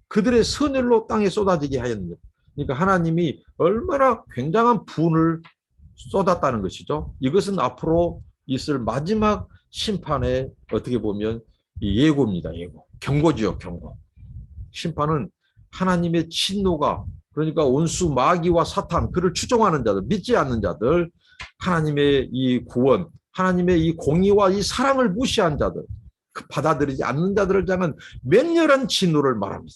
그들의 선율로 땅에 쏟아지게 하였는데, 그러니까 하나님이 얼마나 굉장한 분을 쏟았다는 것이죠. 이것은 앞으로 있을 마지막 심판의 어떻게 보면 예고입니다. 예고. 경고지요, 경고. 심판은 하나님의 진노가, 그러니까 온수 마귀와 사탄, 그를 추종하는 자들, 믿지 않는 자들, 하나님의 이 구원, 하나님의 이 공의와 이 사랑을 무시한 자들, 받아들이지 않는 자들을 향한 맹렬한 진노를 말합니다.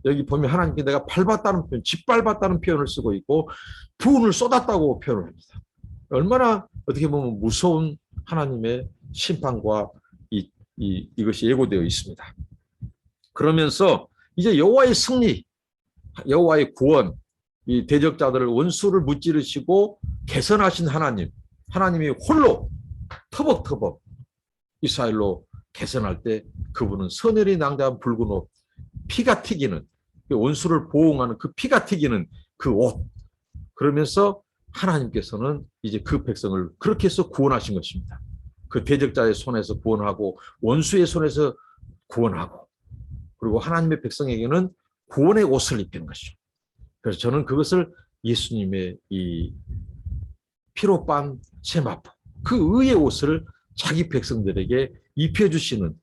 여기 보면 하나님께 내가 밟았다는 표현, 짓밟았다는 표현을 쓰고 있고 분을 쏟았다고 표현을 합니다. 얼마나 어떻게 보면 무서운 하나님의 심판과 이것이 예고되어 있습니다. 그러면서 이제 여호와의 승리, 여호와의 구원, 이 대적자들을 원수를 무찌르시고 개선하신 하나님, 하나님이 홀로 터벅터벅 이스라엘로 개선할 때 그분은 선혈이 낭자한 붉은 옷, 피가 튀기는 원수를 보호하는 그 피가 튀기는 그 옷, 그러면서 하나님께서는 이제 그 백성을 그렇게 해서 구원하신 것입니다. 그 대적자의 손에서 구원하고 원수의 손에서 구원하고 그리고 하나님의 백성에게는 구원의 옷을 입힌 것이죠. 그래서 저는 그것을 예수님의 이 피로 빤 세마포, 그 의의 옷을 자기 백성들에게 입혀주시는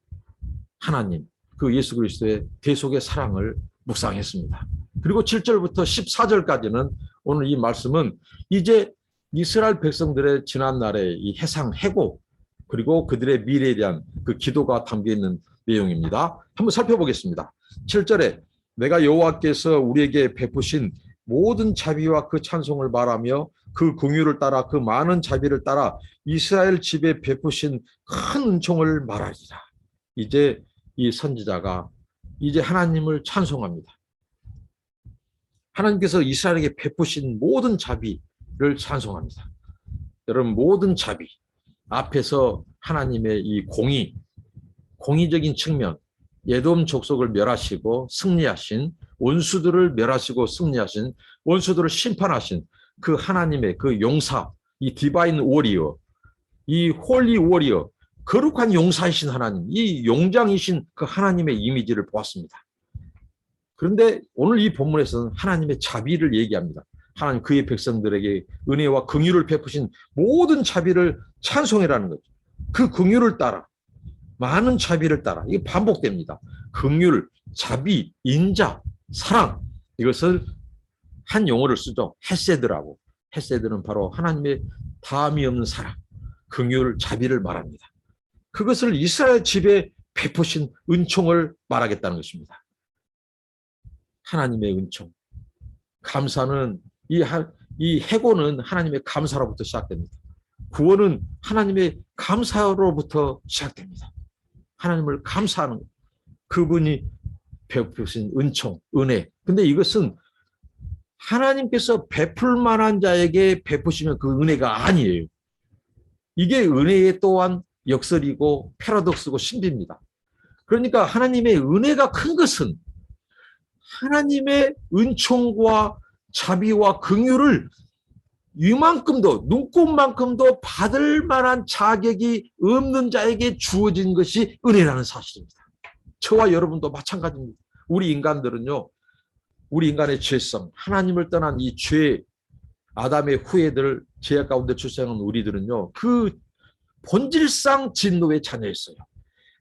하나님, 그 예수 그리스도의 대속의 사랑을 묵상했습니다. 그리고 7절부터 14절까지는 오늘 이 말씀은 이제 이스라엘 백성들의 지난날의 이 해상 해고 그리고 그들의 미래에 대한 그 기도가 담겨있는 내용입니다. 한번 살펴보겠습니다. 7절에 내가 여호와께서 우리에게 베푸신 모든 자비와 그 찬송을 말하며 그 긍휼을 따라 그 많은 자비를 따라 이스라엘 집에 베푸신 큰 은총을 말하리라. 이제 이 선지자가 이제 하나님을 찬송합니다. 하나님께서 이스라엘에게 베푸신 모든 자비를 찬송합니다. 여러분, 모든 자비 앞에서 하나님의 이 공의적인 측면, 에돔 족속을 멸하시고 승리하신, 원수들을 멸하시고 승리하신, 원수들을 심판하신 그 하나님의 그 용사, 이 디바인 워리어, 이 홀리 워리어, 거룩한 용사이신 하나님, 이 용장이신 그 하나님의 이미지를 보았습니다. 그런데 오늘 이 본문에서는 하나님의 자비를 얘기합니다. 하나님 그의 백성들에게 은혜와 긍휼을 베푸신 모든 자비를 찬송해라는 거죠. 그 긍휼을 따라, 많은 자비를 따라, 이게 반복됩니다. 긍휼, 자비, 인자, 사랑, 이것을 한 용어를 쓰죠. 헤세드라고. 헤세드는 바로 하나님의 다함이 없는 사랑, 긍휼, 자비를 말합니다. 그것을 이스라엘 집에 베푸신 은총을 말하겠다는 것입니다. 하나님의 은총. 감사는 이 해고는 하나님의 감사로부터 시작됩니다. 구원은 하나님의 감사로부터 시작됩니다. 하나님을 감사하는 것. 그분이 베푸신 은총, 은혜. 근데 이것은 하나님께서 베풀 만한 자에게 베푸시면 그 은혜가 아니에요. 이게 은혜의 또한 역설이고 패러독스고 신비입니다. 그러니까 하나님의 은혜가 큰 것은 하나님의 은총과 자비와 긍휼을 이만큼도 눈꼽만큼도 받을 만한 자격이 없는 자에게 주어진 것이 은혜라는 사실입니다. 저와 여러분도 마찬가지입니다. 우리 인간들은요, 우리 인간의 죄성, 하나님을 떠난 이 죄, 아담의 후예들, 죄악 가운데 출생한 우리들은요, 그 본질상 진노의 자녀였어요.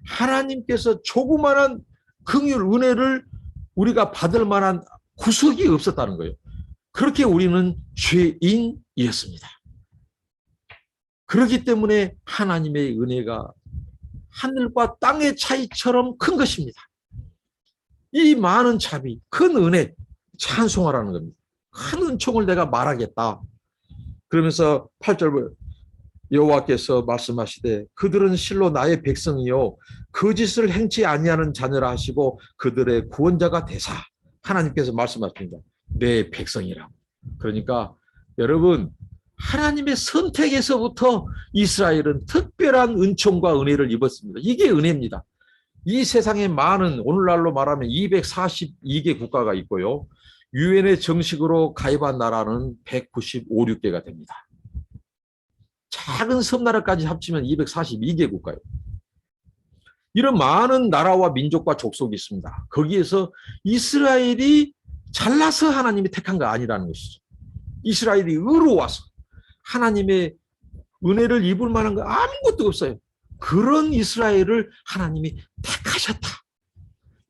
하나님께서 조그마한 긍휼, 은혜를 우리가 받을 만한 구석이 없었다는 거예요. 그렇게 우리는 죄인이었습니다. 그렇기 때문에 하나님의 은혜가 하늘과 땅의 차이처럼 큰 것입니다. 이 많은 자비, 큰 은혜, 찬송하라는 겁니다. 큰 은총을 내가 말하겠다. 그러면서 8절 여호와께서 말씀하시되 그들은 실로 나의 백성이요 거짓을 행치 아니하는 자녀라 하시고 그들의 구원자가 되사. 하나님께서 말씀하십니다. 내 백성이라고. 그러니까 여러분, 하나님의 선택에서부터 이스라엘은 특별한 은총과 은혜를 입었습니다. 이게 은혜입니다. 이 세상에 많은, 오늘날로 말하면 242개 국가가 있고요. 유엔에 정식으로 가입한 나라는 195, 6개가 됩니다. 작은 섬나라까지 합치면 242개 국가예요. 이런 많은 나라와 민족과 족속이 있습니다. 거기에서 이스라엘이 잘나서 하나님이 택한 거 아니라는 것이죠. 이스라엘이 의로워서 하나님의 은혜를 입을 만한 거 아무것도 없어요. 그런 이스라엘을 하나님이 택하셨다.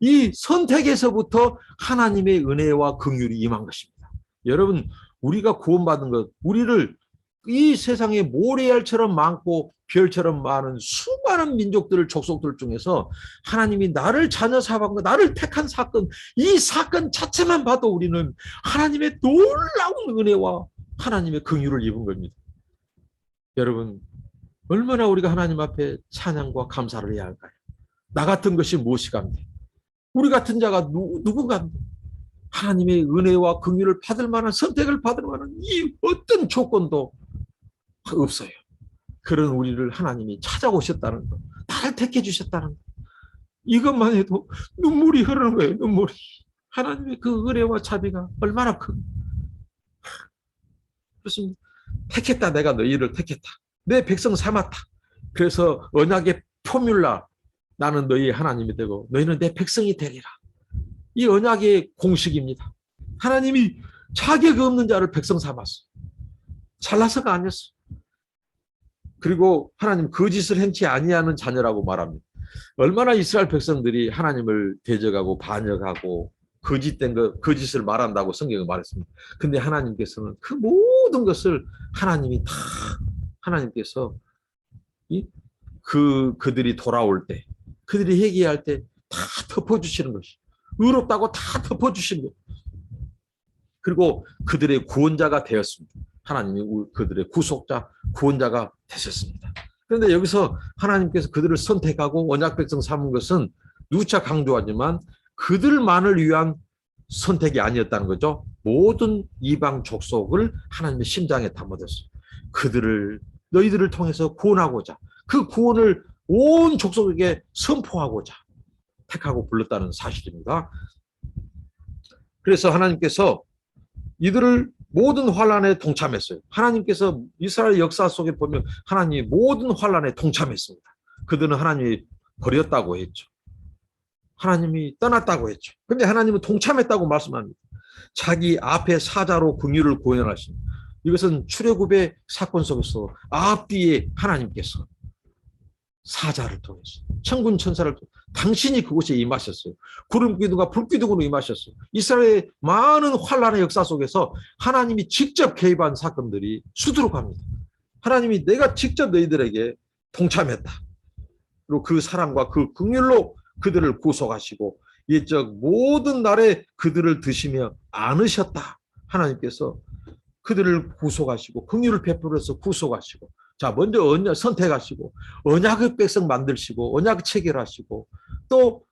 이 선택에서부터 하나님의 은혜와 긍휼이 임한 것입니다. 여러분, 우리가 구원받은 것, 우리를 이 세상에 모래알처럼 많고 별처럼 많은 수많은 민족들, 족속들 중에서 하나님이 나를 자녀 삼은 것, 나를 택한 사건, 이 사건 자체만 봐도 우리는 하나님의 놀라운 은혜와 하나님의 긍휼을 입은 겁니다. 여러분, 얼마나 우리가 하나님 앞에 찬양과 감사를 해야 할까요? 나 같은 것이 무엇이간데? 우리 같은 자가 누군가인데? 하나님의 은혜와 긍휼을 받을 만한, 선택을 받을 만한 이 어떤 조건도 없어요. 그런 우리를 하나님이 찾아오셨다는 것, 나를 택해 주셨다는 것, 이것만 해도 눈물이 흐르는 거예요. 눈물이. 하나님의 그 은혜와 자비가 얼마나 큰. 그렇습니다. 택했다. 내가 너희를 택했다. 내 백성 삼았다. 그래서 언약의 포뮬라, 나는 너희의 하나님이 되고 너희는 내 백성이 되리라. 이 언약의 공식입니다. 하나님이 자격 없는 자를 백성 삼았어. 잘나서가 아니었어. 그리고 하나님 거짓을 행치 아니하는 자녀라고 말합니다. 얼마나 이스라엘 백성들이 하나님을 대적하고 반역하고 거짓된 것, 거짓을 말한다고 성경에 말했습니다. 근데 하나님께서는 그 모든 것을 하나님이 다, 하나님께서 그들이 돌아올 때, 그들이 회개할 때 다 덮어주시는 것이, 의롭다고 다 덮어주시는 것. 그리고 그들의 구원자가 되었습니다. 하나님이 그들의 구속자, 구원자가 되셨습니다. 그런데 여기서 하나님께서 그들을 선택하고 언약 백성 삼은 것은 누차 강조하지만 그들만을 위한 선택이 아니었다는 거죠. 모든 이방 족속을 하나님의 심장에 담아뒀어요. 너희들을 통해서 구원하고자, 그 구원을 온 족속에게 선포하고자 택하고 불렀다는 사실입니다. 그래서 하나님께서 이들을 모든 환란에 동참했어요. 하나님께서 이스라엘 역사 속에 보면 하나님이 모든 환란에 동참했습니다. 그들은 하나님이 버렸다고 했죠. 하나님이 떠났다고 했죠. 근데 하나님은 동참했다고 말씀합니다. 자기 앞에 사자로 긍휼을 구현하십니다. 이것은 출애굽의 사건 속에서 앞뒤에 하나님께서 사자를 통해서 천군 천사를 통해서 당신이 그곳에 임하셨어요. 구름 기둥과 불 기둥으로 임하셨어요. 이스라엘의 많은 환란의 역사 속에서 하나님이 직접 개입한 사건들이 수두룩합니다. 하나님이 내가 직접 너희들에게 동참했다. 그리고 그 사랑과 그 긍휼로 그들을 구속하시고 옛적 모든 날에 그들을 드시며 안으셨다. 하나님께서 그들을 구속하시고 긍휼을 베풀어서 구속하시고 자 먼저 언약 선택하시고 언약의 백성 만드시고 언약 체결하시고 또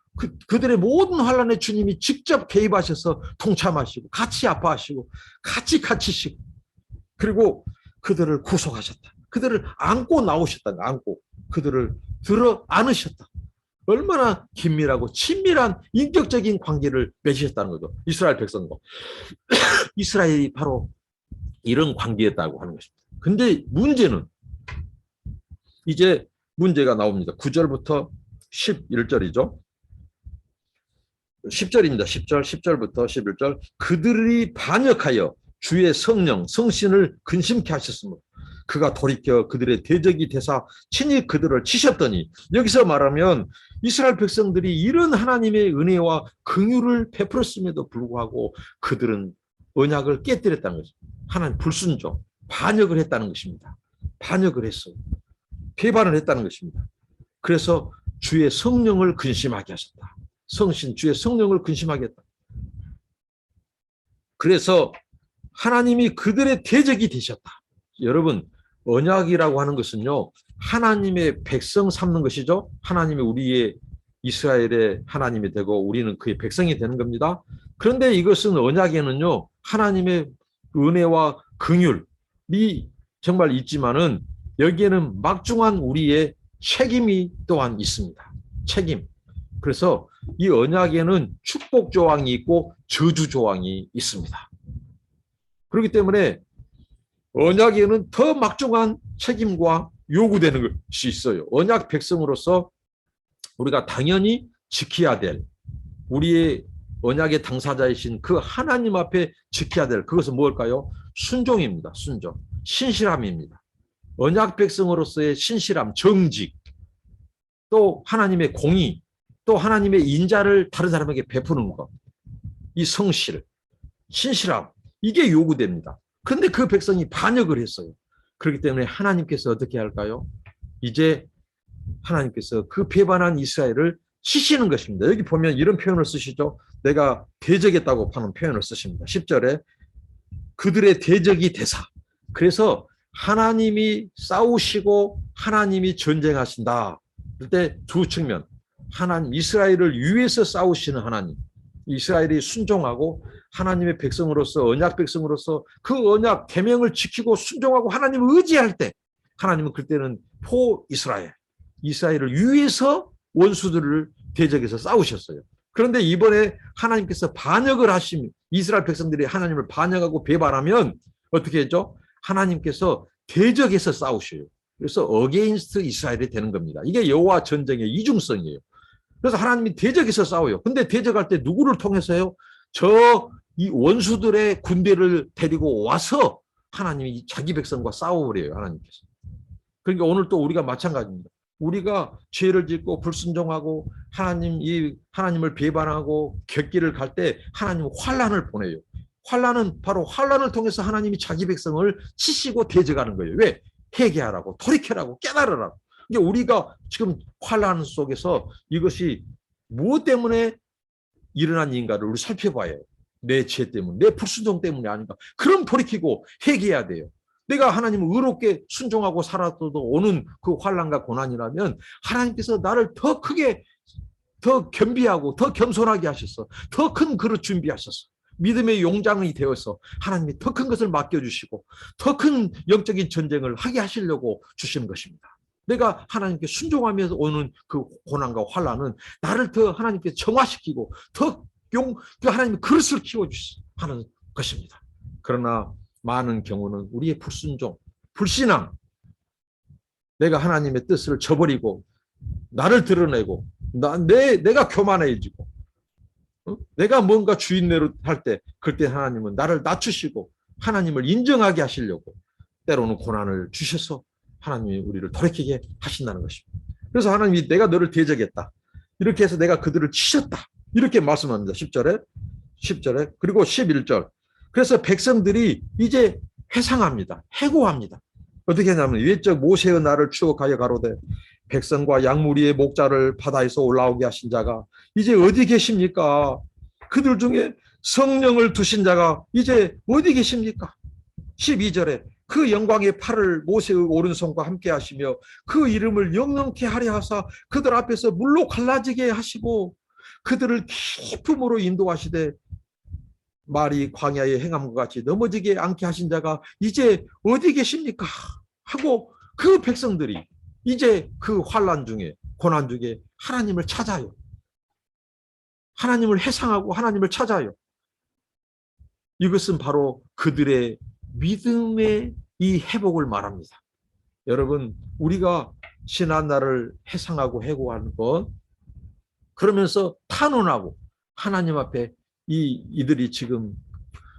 그들의 모든 환난에 주님이 직접 개입하셔서 통참하시고 같이 아파하시고 같이 갇히시고 그리고 그들을 구속하셨다. 그들을 안고 나오셨다. 안고 그들을 들어 안으셨다. 얼마나 긴밀하고 친밀한 인격적인 관계를 맺으셨다는 거죠. 이스라엘 백성과. 이스라엘이 바로 이런 관계였다고 하는 것입니다. 근데 문제는 이제 문제가 나옵니다. 9절부터 11절이죠. 10절입니다. 10절부터 11절. 그들이 반역하여 주의 성령, 성신을 근심케 하셨으므로 그가 돌이켜 그들의 대적이 되사 친히 그들을 치셨더니 여기서 말하면 이스라엘 백성들이 이런 하나님의 은혜와 긍휼을 베풀었음에도 불구하고 그들은 언약을 깨뜨렸다는 것입니다. 하나님 불순종, 반역을 했다는 것입니다. 반역을 했어요. 배반을 했다는 것입니다. 그래서 주의 성령을 근심하게 하셨다. 성신, 주의 성령을 근심하게 했다. 그래서 하나님이 그들의 대적이 되셨다. 여러분, 언약이라고 하는 것은요, 하나님의 백성 삼는 것이죠. 하나님이 우리의 이스라엘의 하나님이 되고 우리는 그의 백성이 되는 겁니다. 그런데 이것은 언약에는요, 하나님의 은혜와 긍휼이 정말 있지만은 여기에는 막중한 우리의 책임이 또한 있습니다. 책임. 그래서 이 언약에는 축복 조항이 있고 저주 조항이 있습니다. 그렇기 때문에 언약에는 더 막중한 책임과 요구되는 것이 있어요. 언약 백성으로서 우리가 당연히 지켜야 될 우리의 언약의 당사자이신 그 하나님 앞에 지켜야 될 그것은 무엇일까요? 순종입니다. 순종. 신실함입니다. 언약 백성으로서의 신실함, 정직, 또 하나님의 공의, 또 하나님의 인자를 다른 사람에게 베푸는 것, 이 성실, 신실함, 이게 요구됩니다. 그런데 그 백성이 반역을 했어요. 그렇기 때문에 하나님께서 어떻게 할까요? 이제 하나님께서 그 배반한 이스라엘을 치시는 것입니다. 여기 보면 이런 표현을 쓰시죠. 내가 대적했다고 하는 표현을 쓰십니다. 10절에 그들의 대적이 되사. 그래서 하나님이 싸우시고 하나님이 전쟁하신다. 그때 두 측면. 하나님, 이스라엘을 위해서 싸우시는 하나님. 이스라엘이 순종하고 하나님의 백성으로서 언약 백성으로서 그 언약 계명을 지키고 순종하고 하나님을 의지할 때 하나님은 그때는 포 이스라엘, 이스라엘을 위해서 원수들을 대적해서 싸우셨어요. 그런데 이번에 하나님께서 반역을 하시면 이스라엘 백성들이 하나님을 반역하고 배반하면 어떻게 했죠? 하나님께서 대적해서 싸우셔요. 그래서 어게인스트 이스라엘이 되는 겁니다. 이게 여호와 전쟁의 이중성이에요. 그래서 하나님이 대적해서 싸워요. 근데 대적할 때 누구를 통해서요? 이 원수들의 군대를 데리고 와서 하나님이 자기 백성과 싸워버려요. 하나님께서. 그러니까 오늘 또 우리가 마찬가지입니다. 우리가 죄를 짓고 불순종하고 하나님을 배반하고 격기를 갈 때 하나님은 환난을 보내요. 환난은 바로 환난을 통해서 하나님이 자기 백성을 치시고 대적하는 거예요. 왜? 회개하라고, 돌이켜라고, 깨달으라고. 이게 우리가 지금 환난 속에서 이것이 무엇 때문에 일어난 일인가를 우리 살펴봐야 해요. 내 죄 때문에, 내 불순종 때문이 아닌가. 그럼 돌이키고 회개해야 돼요. 내가 하나님을 의롭게 순종하고 살아도 오는 그 환난과 고난이라면 하나님께서 나를 더 크게, 더 겸비하고 더 겸손하게 하셔서 더 큰 그릇 준비하셔서 믿음의 용장이 되어서 하나님이 더 큰 것을 맡겨주시고 더 큰 영적인 전쟁을 하게 하시려고 주시는 것입니다. 내가 하나님께 순종하면서 오는 그 고난과 환난은 나를 더 하나님께 정화시키고 더 하나님의 그릇을 키워주시는 것입니다. 그러나 많은 경우는 우리의 불순종, 불신앙, 내가 하나님의 뜻을 저버리고 나를 드러내고 내가 교만해지고 내가 뭔가 주인내로 할 때 그때 하나님은 나를 낮추시고 하나님을 인정하게 하시려고 때로는 고난을 주셔서 하나님이 우리를 돌이키게 하신다는 것입니다. 그래서 하나님이 내가 너를 대적했다. 이렇게 해서 내가 그들을 치셨다. 이렇게 말씀합니다. 10절에. 그리고 11절. 그래서 백성들이 이제 회상합니다. 해고합니다. 어떻게 하냐면 옛적 모세의 날을 추억하여 가로되 백성과 양무리의 목자를 바다에서 올라오게 하신 자가 이제 어디 계십니까? 그들 중에 성령을 두신 자가 이제 어디 계십니까? 12절에 그 영광의 팔을 모세의 오른손과 함께 하시며 그 이름을 영영케 하려 하사 그들 앞에서 물로 갈라지게 하시고 그들을 깊음으로 인도하시되 말이 광야에 행함과 같이 넘어지게 않게 하신 자가 이제 어디 계십니까? 하고 그 백성들이 이제 그 환난 중에 고난 중에 하나님을 찾아요. 하나님을 회상하고 하나님을 찾아요. 이것은 바로 그들의 믿음의 이 회복을 말합니다. 여러분, 우리가 지난날을 회상하고 회고하는 것, 그러면서 탄원하고 하나님 앞에 이들이 지금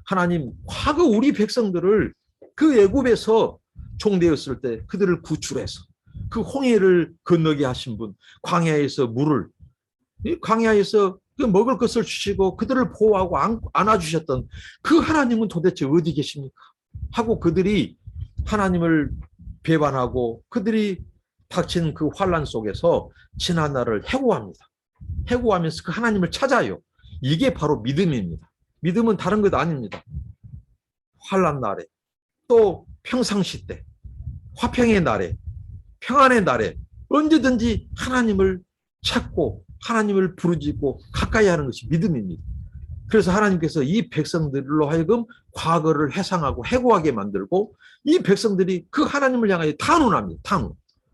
하나님 과거 우리 백성들을 그 애굽에서 종되었을 때 그들을 구출해서 그 홍해를 건너게 하신 분, 광야에서 물을, 광야에서 그 먹을 것을 주시고 그들을 보호하고 안아주셨던 그 하나님은 도대체 어디 계십니까? 하고 그들이 하나님을 배반하고 그들이 닥친 그 환난 속에서 지난날을 회고합니다. 회고하면서 그 하나님을 찾아요. 이게 바로 믿음입니다. 믿음은 다른 것 아닙니다. 환난 날에 또 평상시 때 화평의 날에 평안의 날에 언제든지 하나님을 찾고 하나님을 부르짖고 가까이 하는 것이 믿음입니다. 그래서 하나님께서 이 백성들로 하여금 과거를 회상하고 회고하게 만들고 이 백성들이 그 하나님을 향하여 탄원합니다. 탄원.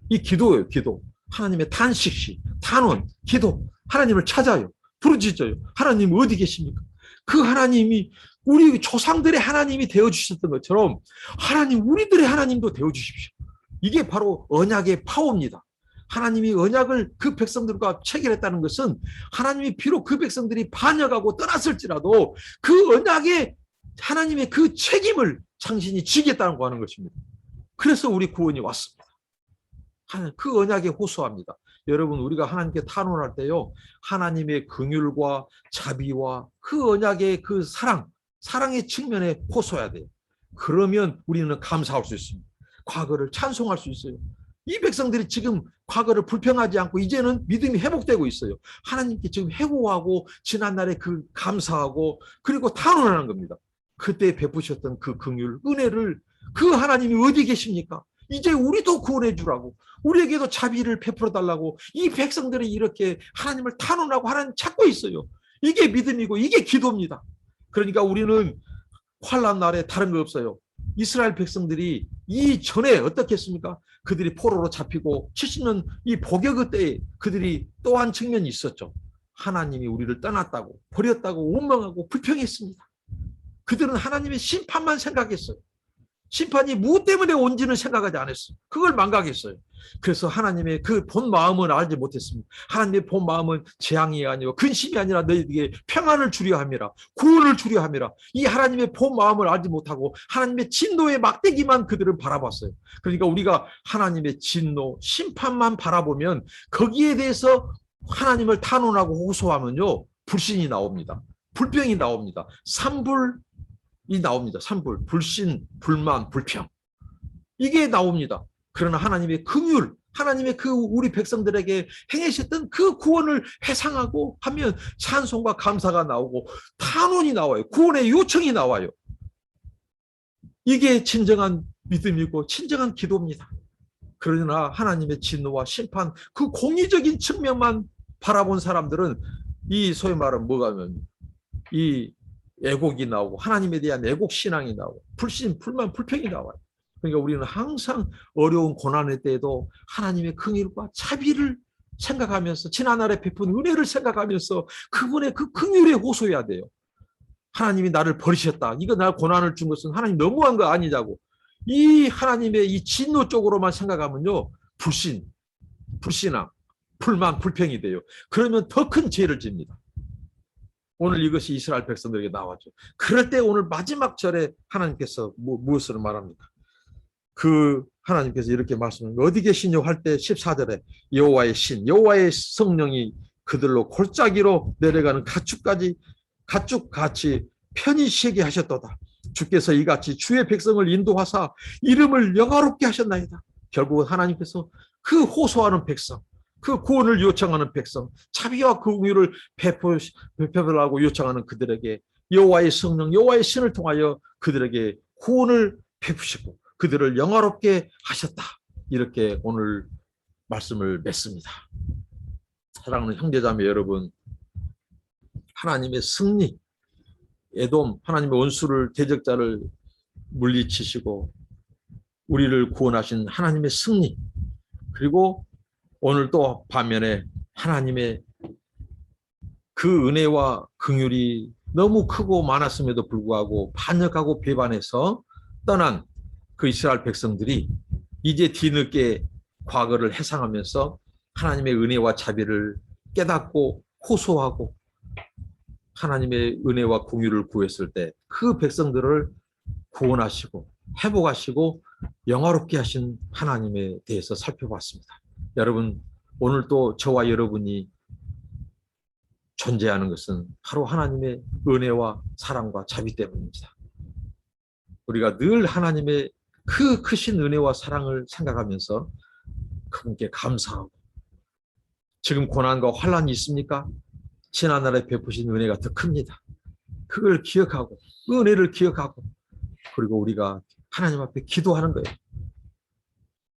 이 기도예요. 기도. 하나님의 탄식시, 탄원, 기도. 하나님을 찾아요. 부르짖어요. 하나님 어디 계십니까? 그 하나님이 우리 조상들의 하나님이 되어주셨던 것처럼 하나님 우리들의 하나님도 되어주십시오. 이게 바로 언약의 파워입니다. 하나님이 언약을 그 백성들과 체결했다는 것은 하나님이 비록 그 백성들이 반역하고 떠났을지라도 그 언약의 하나님의 그 책임을 당신이 지겠다는 거 하는 것입니다. 그래서 우리 구원이 왔습니다. 그 언약에 호소합니다. 여러분, 우리가 하나님께 탄원할 때요, 하나님의 긍휼과 자비와 그 언약의 그 사랑의 측면에 호소해야 돼요. 그러면 우리는 감사할 수 있습니다. 과거를 찬송할 수 있어요. 이 백성들이 지금 과거를 불평하지 않고 이제는 믿음이 회복되고 있어요. 하나님께 지금 회고하고 지난날에 그 감사하고 그리고 탄원하는 겁니다. 그때 베푸셨던 그 긍휼, 은혜를 그 하나님이 어디 계십니까? 이제 우리도 구원해 주라고, 우리에게도 자비를 베풀어 달라고 이 백성들이 이렇게 하나님을 탄원하고 하나님 찾고 있어요. 이게 믿음이고 이게 기도입니다. 그러니까 우리는 환난 날에 다른 거 없어요. 이스라엘 백성들이 이전에 어떻게 했습니까? 그들이 포로로 잡히고 70년 이 복역의 때에 그들이 또 한 측면이 있었죠. 하나님이 우리를 떠났다고 버렸다고 원망하고 불평했습니다. 그들은 하나님의 심판만 생각했어요. 심판이 무엇 때문에 온지는 생각하지 않았어요. 그걸 망각했어요. 그래서 하나님의 그 본 마음은 알지 못했습니다. 하나님의 본 마음은 재앙이 아니고 근심이 아니라 너희에게 평안을 주려 함이라, 구원을 주려 함이라. 이 하나님의 본 마음을 알지 못하고 하나님의 진노의 막대기만 그들은 바라봤어요. 그러니까 우리가 하나님의 진노, 심판만 바라보면 거기에 대해서 하나님을 탄원하고 호소하면요, 불신이 나옵니다. 불평이 나옵니다. 산불이 나옵니다. 산불, 불신, 불만, 불평. 이게 나옵니다. 그러나 하나님의 긍휼, 하나님의 그 우리 백성들에게 행하셨던 그 구원을 회상하고 하면 찬송과 감사가 나오고 탄원이 나와요. 구원의 요청이 나와요. 이게 진정한 믿음이고 진정한 기도입니다. 그러나 하나님의 진노와 심판, 그 공의적인 측면만 바라본 사람들은 이 소위 말하면 뭐가 하면 이 애곡이 나오고 하나님에 대한 애곡 신앙이 나오고 불신, 불만, 불평이 나와요. 그러니까 우리는 항상 어려운 고난의 때에도 하나님의 긍휼과 자비를 생각하면서 지난날에 베푼 은혜를 생각하면서 그분의 그 긍휼에 호소해야 돼요. 하나님이 나를 버리셨다. 이거 나 고난을 준 것은 하나님 너무한 거 아니냐고. 이 하나님의 이 진노 쪽으로만 생각하면요, 불신, 불신앙, 불만, 불평이 돼요. 그러면 더 큰 죄를 집니다. 오늘 이것이 이스라엘 백성들에게 나왔죠. 그럴 때 오늘 마지막 절에 하나님께서 무엇을 말합니까? 그 하나님께서 이렇게 말씀합니다. 어디 계시냐 할 때 14절에 여호와의 신, 여호와의 성령이 그들로 골짜기로 내려가는 가축같이 편히 쉬게 하셨도다. 주께서 이같이 주의 백성을 인도하사 이름을 영화롭게 하셨나이다. 결국 하나님께서 그 호소하는 백성, 그 구원을 요청하는 백성, 자비와 긍휼을 베풀라고 요청하는 그들에게 여호와의 성령, 여호와의 신을 통하여 그들에게 구원을 베푸시고 그들을 영화롭게 하셨다. 이렇게 오늘 말씀을 맺습니다. 사랑하는 형제자매 여러분, 하나님의 승리, 에돔, 하나님의 원수를 대적자를 물리치시고 우리를 구원하신 하나님의 승리, 그리고 오늘 또 반면에 하나님의 그 은혜와 긍휼이 너무 크고 많았음에도 불구하고 반역하고 배반해서 떠난 그 이스라엘 백성들이 이제 뒤늦게 과거를 회상하면서 하나님의 은혜와 자비를 깨닫고 호소하고 하나님의 은혜와 긍휼을 구했을 때 그 백성들을 구원하시고 회복하시고 영화롭게 하신 하나님에 대해서 살펴봤습니다. 여러분, 오늘 또 저와 여러분이 존재하는 것은 바로 하나님의 은혜와 사랑과 자비 때문입니다. 우리가 늘 하나님의 그 크신 은혜와 사랑을 생각하면서 그분께 감사하고, 지금 고난과 환난이 있습니까? 지난날에 베푸신 은혜가 더 큽니다. 그걸 기억하고 은혜를 기억하고, 그리고 우리가 하나님 앞에 기도하는 거예요.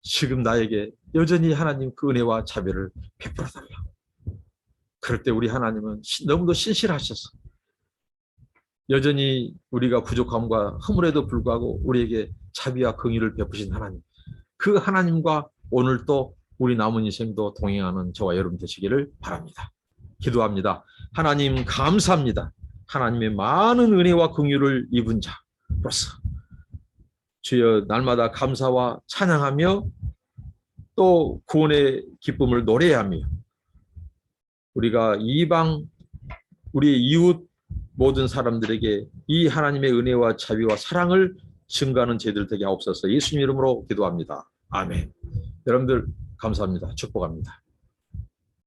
지금 나에게 여전히 하나님 그 은혜와 자비를 베풀어 달라고. 그럴 때 우리 하나님은 너무도 신실하셔서 여전히 우리가 부족함과 허물에도 불구하고 우리에게 자비와 긍휼을 베푸신 하나님, 그 하나님과 오늘 또 우리 남은 인생도 동행하는 저와 여러분 되시기를 바랍니다. 기도합니다. 하나님 감사합니다. 하나님의 많은 은혜와 긍휼을 입은 자로서 주여 날마다 감사와 찬양하며 또 구원의 기쁨을 노래하며 우리가 이방 우리 이웃 모든 사람들에게 이 하나님의 은혜와 자비와 사랑을 증가하는 제들 되게 하옵소서. 예수님 이름으로 기도합니다. 아멘. 여러분들 감사합니다. 축복합니다.